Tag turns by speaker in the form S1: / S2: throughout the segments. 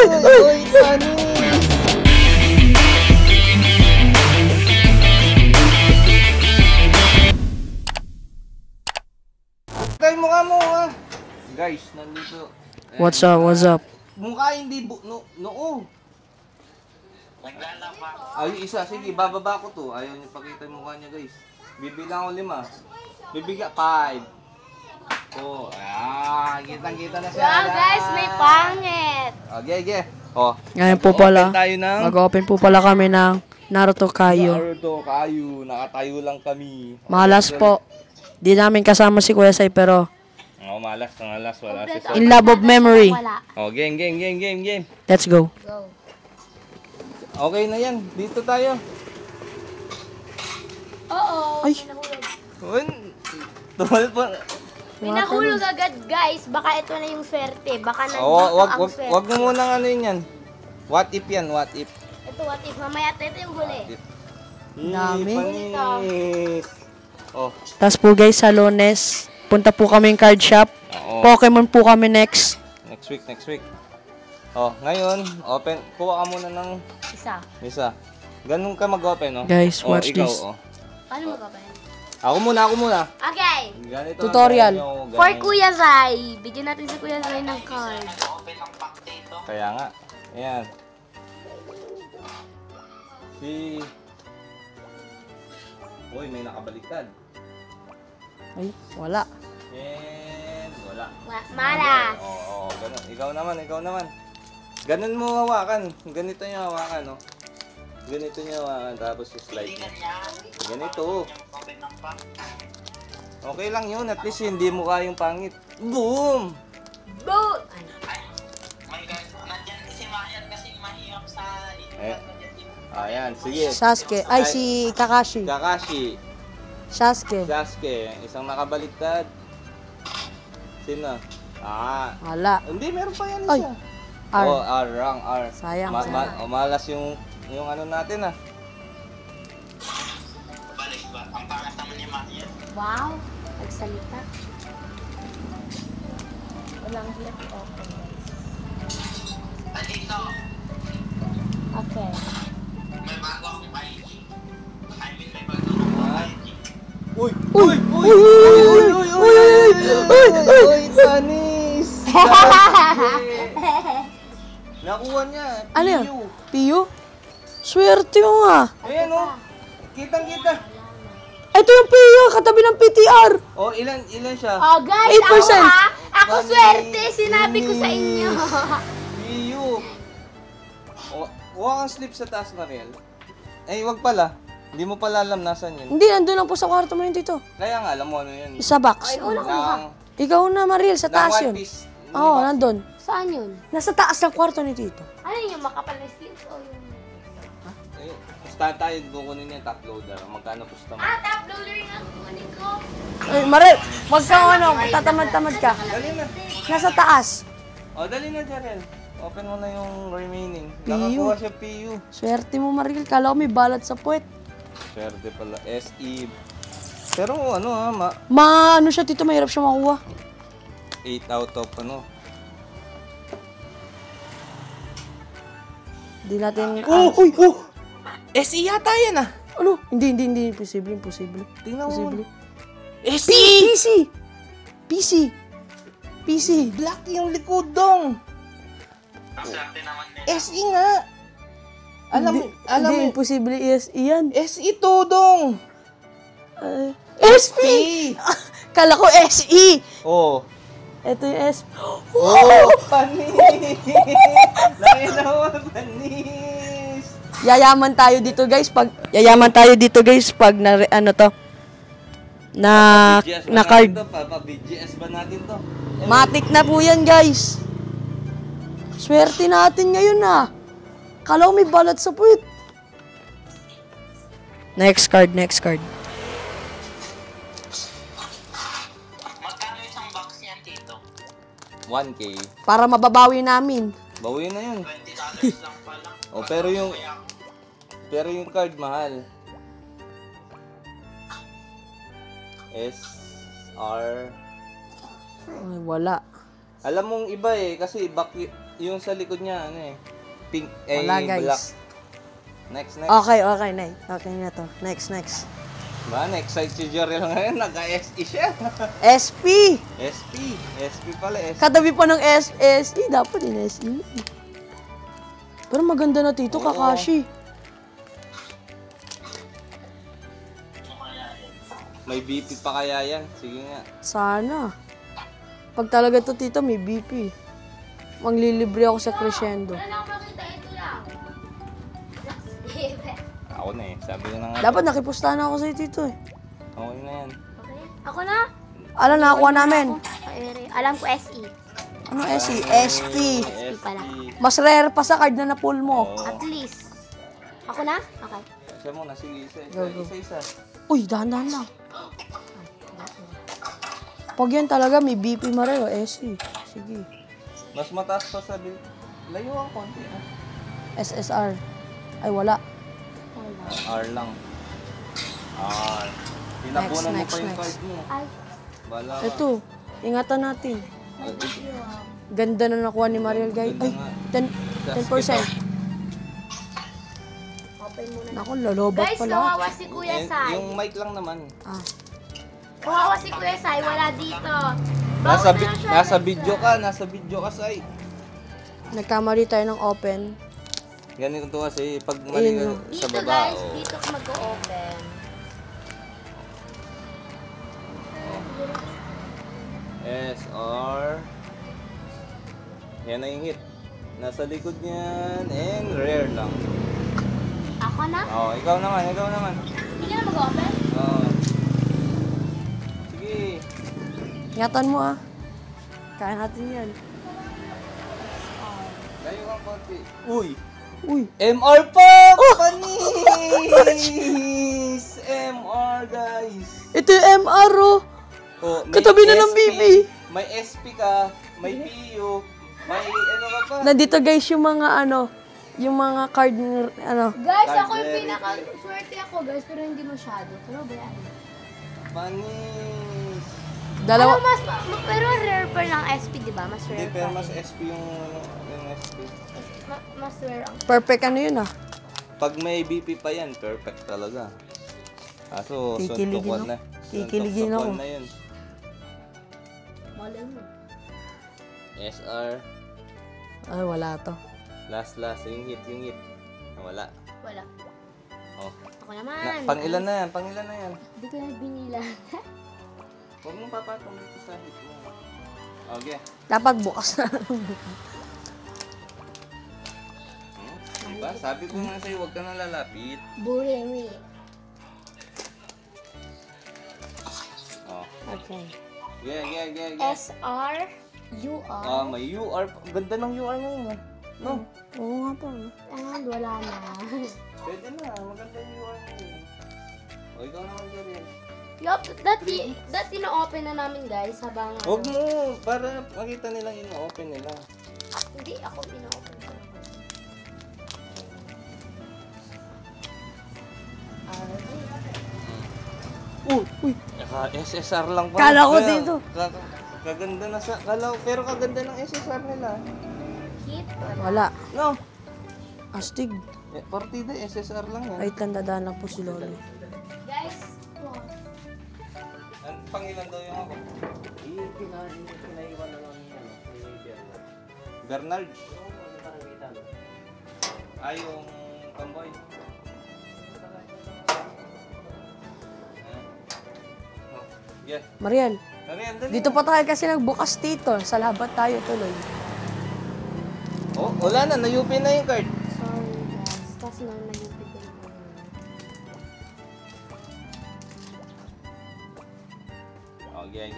S1: Uy, panis! Tayo mukha mo ah! Guys, nandito.
S2: What's up? What's up?
S1: Mukha hindi noo. Ay, isa. Sige, bababa ko to. Ayaw niyo pakita yung mukha niya, guys. Bibilang ko 5. Bibigyan 5. Oh, kitang-kita na siya.
S3: Wow, guys, may pangit.
S1: Okay. Oh.
S2: Ngayon po pala,
S1: Mag-open
S2: po pala kami ng Naruto Kayo.
S1: Nakatayo lang kami.
S2: Malas po. Di namin kasama si Kuya Sai pero
S1: Malas. Wala si
S2: in love of memory.
S3: Wala.
S1: Oh, game.
S2: Let's go.
S3: Go.
S1: Okay na yan. Dito tayo.
S3: Oo.
S2: Ay.
S1: Tumal pa.
S3: May nahulog agad, guys. Baka ito na yung swerte. Baka nandito ang swerte.
S1: Wag mo muna ano yun yan. What if yan? What if?
S3: Ito, what if? Mamaya ito yung huli.
S2: Dami.
S1: Panis. Oh.
S2: Tapos po guys, sa Lunes, punta po kami yung card shop.
S1: Oo.
S2: Pokemon po kami next.
S1: Next week. Oh, ngayon, open. Kuha ka muna ng isa. Ganun ka mag-open, no?
S2: Guys, watch
S1: ikaw,
S2: this.
S3: Paano magkakain?
S1: Ako muna.
S3: Okay.
S1: Ganito
S2: Tutorial.
S3: For Kuya Zai. Bigyan natin si Kuya Zai ng card.
S1: Kaya nga. Ayan. Uy, may nakabaliktad.
S2: Ay, wala.
S1: And wala.
S3: Malas.
S1: Oo, ganun. Ikaw naman. Ganun mo hawakan. Ganito niya hawakan, no? Ganito niya hawakan, tapos slide niya. Ganito. Okay lang yun. At least hindi mo kayong pangit. Boom!
S3: Boom!
S1: Ayan, sige.
S2: Sasuke. Ay, si Kakashi.
S1: Kakashi.
S2: Sasuke.
S1: Isang nakabaliktad. Sino?
S2: Wala.
S1: Hindi, meron pa yan
S2: Ay.
S1: isa.
S2: R.
S1: Oh, R.
S2: Sayang.
S1: Malas yung ano natin ah.
S3: Wow. Nagsalita. Walang hirap i-open. Okay.
S4: May bago akong IG. May bago akong IG.
S1: Uy! Panis! Nakuha niya.
S2: Ano yun? Piyu? Swerte mo nga.
S1: Ayan o. Kitang-kita.
S2: Ito yung Piyu, katabi ng PTR.
S1: Oh, ilan siya?
S3: Oh, guys,
S2: 8%.
S3: ako swerte. Sinabi ko sa inyo.
S1: Piyu. Oh, kuha kang slip sa taas, Mariel. Eh, wag pala. Hindi mo pala alam nasan yun.
S2: Hindi, nandun lang po sa kwarto mo yun dito.
S1: Kaya nga, alam mo ano yun.
S2: Sa box. Ikaw na, Mariel, sa taas yun. Oo, nandun.
S3: Saan yun?
S2: Nasa taas ng kwarto ni Tito.
S3: Ano yung makapal na sleeves o yung...
S1: Pusta tayo, kukunin niya top loader. Magkano pusta mo?
S3: top loader nga kukunin ko.
S2: Ay, Mariel, wag kang tatamad-tamad ka.
S1: Dali na.
S2: Nasa taas.
S1: Oh, dali na, Jarel. Open mo na yung remaining.
S2: Piyu.
S1: Nakakuha siya PU.
S2: Swerte mo, Mariel. Kala ko may balat sa puwet.
S1: Swerte pala. SE. Pero ano ha,
S2: Ano siya, Tito? Mahirap siya makuha.
S1: 8 out of ano.
S2: Hindi natin...
S1: SE yata yan ah.
S2: Ano? Hindi. Imposible.
S1: Tingnan mo.
S2: Imposible.
S1: SE!
S2: PC!
S1: Black yung likod dong.
S4: Ang swerte naman nila.
S1: SE nga. Alam mo.
S2: Hindi, imposible ESE yan.
S1: SE to dong.
S2: SP! Kala ko SE!
S1: Oh.
S2: Ito yung SP.
S1: Oh, panis. Nakita mo, panis.
S2: Yayaman tayo dito guys pag na card.
S1: Pa-BGS ba natin to?
S2: Matik na po yan guys. Swerte natin ngayon ah. Kala ko may balat sa puwit. Next card.
S4: Magkano isang box yan, Tito?
S1: 1K.
S2: Para mababawi namin.
S1: Bawi na yun.
S4: $20 lang pala.
S1: Oh, pero yung card mahal. SR.
S2: Ay, wala.
S1: Alam mong iba eh kasi yung sa likod niya, ano eh. Pink,
S2: Wala,
S1: black.
S2: guys.
S1: Next.
S2: Okay, Nay. Okay na to. Next.
S1: Ba, na-excite si Jeriel ngayon. Nag-SE siya.
S2: SP!
S1: SP pala, SP.
S2: Katabi pa ng SE. Dapat din SE. Pero maganda na tito,
S1: Oo.
S2: Kakashi.
S1: May BP pa kaya yan? Sige nga.
S2: Sana. Pag talaga to tito, may BP. Manglilibre ako sa Crescendo.
S3: Wala lang makita, ito lang.
S1: Ako na eh. Sabi ko na nga.
S2: Dapat nakipustahan ako sa'yo tito eh.
S1: Okay na yan.
S3: Okay. Ako na.
S2: Alam, nakakuha namin.
S3: Alam ko SE.
S2: Ano SE? SP.
S3: SP pala.
S2: Mas rare pa sa card na na-pull mo.
S1: Oo.
S3: At least. Ako na? Okay.
S1: Siya muna. Sige,
S2: Go.
S1: isa.
S2: Uy, dahan-dahan lang. Pag yan talaga, may BP mareo, SE. Sige.
S1: Mas mataas pa sa layo ang konti.
S2: SSR. Ay, wala.
S1: R lang. R. Tinabunan mo
S2: Next.
S1: pa yung card mo.
S3: Ay.
S1: Bala ka.
S2: Ito, ingatan natin. Ganda na nakuha ni Mariel, guys. Ay, 10%.
S3: Open muna.
S2: Naku, lolobat
S3: Guys,
S2: pala.
S3: kawawa si Kuya Sai.
S1: Yung mic lang naman.
S2: Ah,
S3: Kawawa si Kuya Sai, wala dito.
S1: Nasa video ka, Sai.
S2: nagkamali tayo ng open.
S1: Ganito kasi pag mali ka
S2: Ayun,
S1: sa
S3: Dito
S1: baba.
S3: guys,
S1: oh.
S3: dito ka mag-open.
S1: SR. Yan na yung hit. Nasa likod niyan. And rare lang.
S3: Ako na?
S1: Oh, ikaw naman.
S3: Hindi ka na mag-open?
S1: Oh. Sige.
S2: Ingatan mo ah. Kaya natin yan.
S1: Layo kang konti. Uy!
S2: Uy,
S1: MR po! Panis! MR, guys!
S2: ito yung MR oh.
S1: Oh, may
S2: Katabi na ng
S1: SP,
S2: BB.
S1: May SP ka, may PU, may ano ka pa?
S2: Nandito guys yung mga yung mga card
S3: Guys,
S1: Card
S3: ako yung
S1: very
S3: pinaka-swerte ako guys, pero hindi masyado. Pero ba
S1: Panis!
S2: dalawa.
S3: pero rare pa ng SP, di ba? Mas
S1: Hindi,
S3: rare
S1: pero
S3: pa.
S1: mas SP yung SP.
S3: Mas rare ang...
S2: Perfect ano yun ah.
S1: Pag may BP pa yan, perfect talaga. Kaso,
S2: Kikiligin
S1: suntukan
S2: ako.
S1: na.
S2: Kikiligin
S1: Suntok
S2: ako.
S1: na yun.
S3: Malay mo.
S1: SR.
S2: Ay, wala to.
S1: Last. Yung hit. Wala.
S3: Wala.
S1: Oh.
S3: Ako naman.
S1: Pang-ilan na yan?
S3: Hindi ko na binila.
S1: Huwag mong papatong dito sa hit mo. Okay.
S2: Dapat bukas na.
S1: Diba? Sabi ko nga sa'yo, huwag ka na lalapit.
S3: Buremi.
S1: Oh.
S3: Okay.
S1: Yeah.
S3: SR, UR,
S1: May UR. Ganda ng UR mo yun, ah. No?
S2: Oo nga po.
S3: and wala na.
S1: Pwede na. Maganda yung UR mo yun. O, ikaw naman Jeriel.
S3: Yup, dati na-open na namin guys habang...
S1: Huwag mo. Para makita nilang ino-open nila.
S3: Hindi, ako ina-open ko.
S2: Uy.
S1: SSR lang pa.
S2: Kala ko dito.
S1: Kaganda na sa... Pero kaganda ng SSR nila.
S3: Hit.
S2: Wala.
S1: No.
S2: Astig.
S1: Partida, SSR lang yan.
S2: Ay, tandadaan lang po si Loli.
S3: Guys,
S1: Pangilan daw yung ako? Bernard. Yung kamboy. Yeah.
S2: Mariel,
S1: Dali.
S2: dito pa tayo kasi nagbukas dito. Sa labat tayo tuloy.
S1: Oh, wala na. Nayupin na yung card.
S3: sorry guys. Kasi na nalipid ko yung
S1: Okay.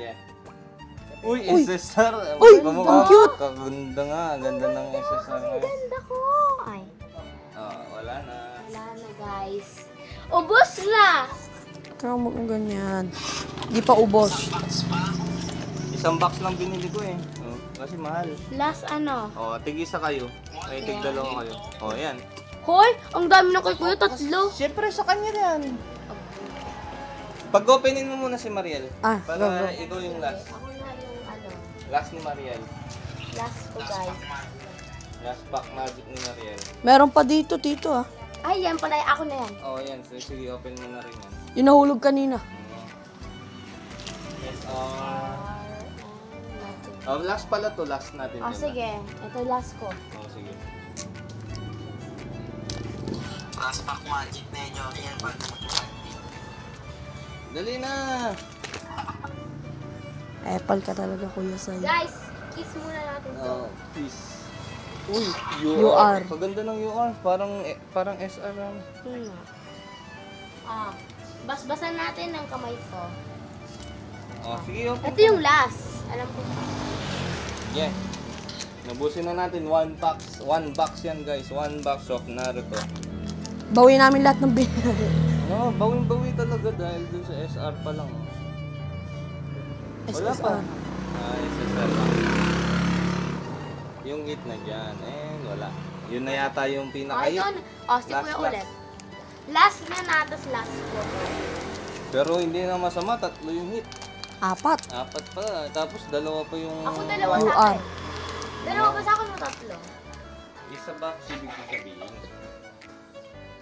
S1: Uy, SSR.
S2: Uy,
S1: Kamukha.
S2: ang cute.
S1: Kaganda nga. Ganda ng SSR ngayon.
S3: ganda ko. Ay,
S1: Wala na.
S3: wala na guys. Ubus na!
S2: Kaya mo kung ganyan. Di pa ubos.
S1: Isang box lang binili ko eh. Oh, kasi mahal.
S3: Last ano?
S1: Oh, tig-isa kayo. May tig-dalawa kayo. Oh, yan.
S3: Hoy, ang dami na kay Kuya, tatlo.
S1: Siyempre sa kanya yan. Pag-openin mo muna si Mariel.
S2: Ah,
S1: Para
S2: go.
S1: ikaw yung last.
S3: Ako na yung ano,
S1: Last ni Mariel.
S3: last ko guys.
S1: Last pack magic ni Mariel.
S2: Meron pa dito, tito ah.
S3: Ay, yan pala. Ako na yan.
S1: Oh, yan. So, sige, open mo na rin yan.
S2: Yung nahulog kanina.
S1: Yes, oh, last pala to. Last natin.
S3: Oh,
S1: yun,
S3: sige. Ito last ko.
S1: Oh, sige.
S4: Last pack magic na yun yung yan.
S1: Dali na!
S2: Epal ka talaga, Kuya Sai.
S3: Guys, kiss muna natin to.
S1: Oh, peace. Uy,
S2: UR.
S1: Kaganda ng UR. Parang SR lang.
S3: Basbasan natin ng kamay ko.
S1: Oh, sige, open.
S3: Ito yung last. Alam ko.
S1: Yeah. Nabusin na natin. One box yan, guys. One box of Naruto.
S2: Bawi namin lahat ng binili.
S1: No, bawing-bawi talaga dahil dun sa SR pa lang. Oh. Wala pa.
S2: SSR.
S1: SSR lang. Yung hit na dyan. Wala. Yun na yata yung
S3: Oh,
S1: pinaka-hit.
S3: ito. Oh, stick ko yung ulit. Last na natas last ko.
S1: Pero hindi na masama. 3 yung hit.
S2: 4.
S1: 4 pa. Tapos 2 pa yung...
S3: Ako dalawa sa
S2: UR.
S3: akin. Dalawa ba sa akin o 3?
S1: Isa box ibig sabihin.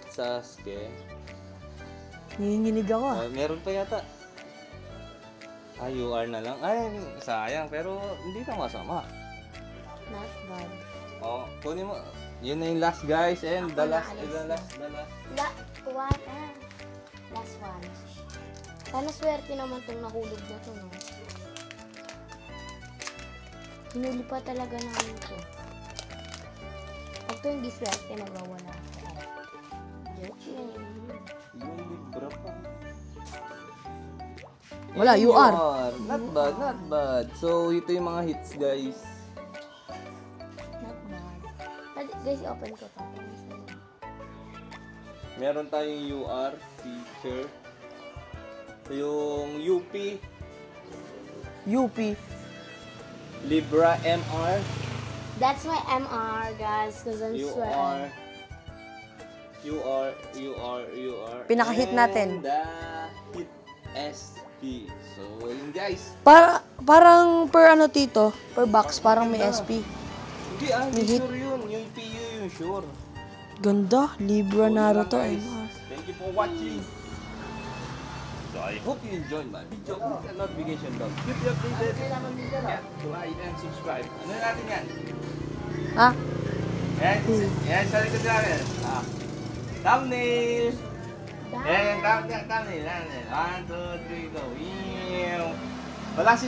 S1: Sasuke.
S2: Nanginginig ako ah.
S1: Meron pa yata. UR na lang. Ay, sayang. Pero hindi na masama.
S3: Not bad.
S1: Oh, kunin mo. Yun na yung last, guys. And
S3: Ako
S1: the
S3: na,
S1: last,
S3: alis
S1: the
S3: na.
S1: last, the last.
S3: Last one. Sana swerte naman itong nahulog na to, no? Hinuli pa talaga namin ito. Pag ito hindi swerte, magwawala ako. Joke na yun.
S1: Yung libra pa.
S2: Wala,
S1: Yung
S2: UR.
S1: Not bad, not bad. So, ito yung mga hits, guys.
S3: Not bad. Guys, open ko to.
S1: Meron tayong UR, feature. Yung UP,
S2: UP.
S1: Libra MR,
S3: That's my MR, guys, because I'm
S1: UR,
S3: sweating.
S1: UR.
S2: Pinaka-hit natin.
S1: And the hit SP. So, yun guys.
S2: Parang per ano tito, per box, parang may SP.
S1: Hindi
S2: May hit.
S1: sure yun. Yung PU yung sure.
S2: Ganda, Libra Naruto eh.
S1: Thank you for watching. So I hope you enjoyed my video. Click the notification bell. Keep you updated. Yeah, like and subscribe. Ano natin yan?
S2: Ha?
S1: Yan sa likod namin. Thumbnail. Thumbnail. 1, 2, 3, go. Wala si